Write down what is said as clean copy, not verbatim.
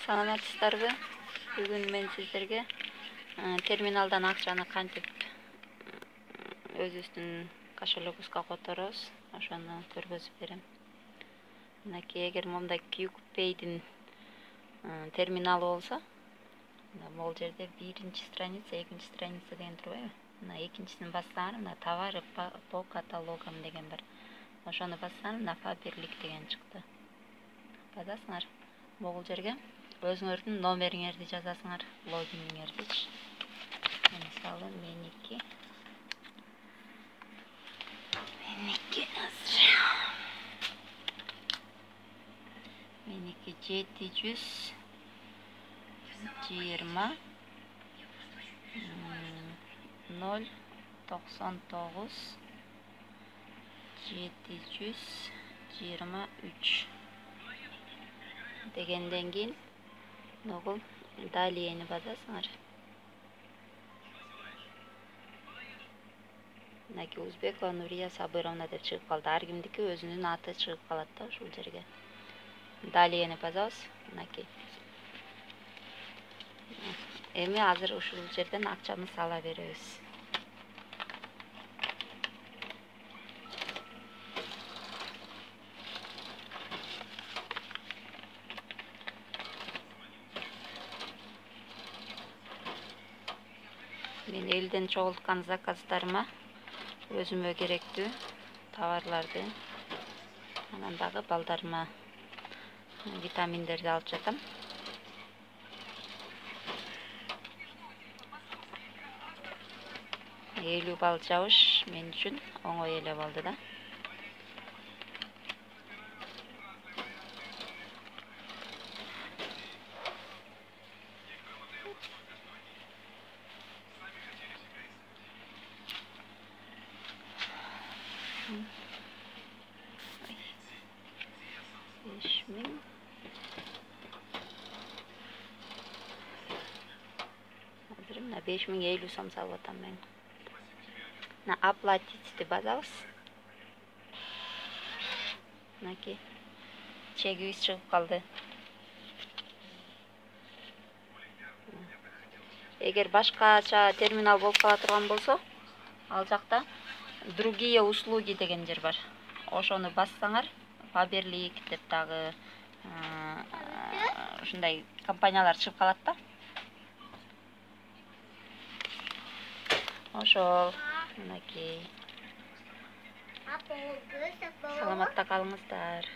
Саламатсыздарбы? Бүгүн мен сиздерге терминалдан акчаны кантип өзүбүздүн кошелегибизге которобуз, ошону көргөзүп берем. Мынакей, эгер момундай QPay'дин терминалы болсо, могул жерде биринчи страница, экинчи страница деген турбайбы? Мына экинчисин бассаңар, мына товары по каталогам деген бар. Ошону бассаңар, мына Фаберлик деген чыкты. Басасыңар могул жерге. Өзүңөрдүн номериңерди жазасыңар, логиниңердичи. Мисалы меники азыр. Меники 720 099 723 дегенден кийин могул далиени басасыңар. Мынакей Узбекова Нурия Сабыровна деп чыгып калды. Ар кимдики өзүнүн аты чыгып калат да ушул жерге. Далиени басабыз. Мынакей. Эми азыр ушул жерден акчаны сала беребиз. Мен элден чогулткан заказдарыма өзүмө керектүү товарларды, анан дагы балдарыма витаминдерди алып жатам. Элүү балл жабыш мен үчүн оңой эле болду да. Азыр мына 5050 сом салып атам мен. Мына оплатитти басабыз. Мынакей чегибиз чыгып калды. Эгер башкача терминал болуп кала турган болсо, ал жакта другие услуги деген жер бар. Ошону бассаңар, Фаберлик деп дагы ушундай компаниялар чыгып калат да. Ошол, мынакей. Саламатта калыңыздар.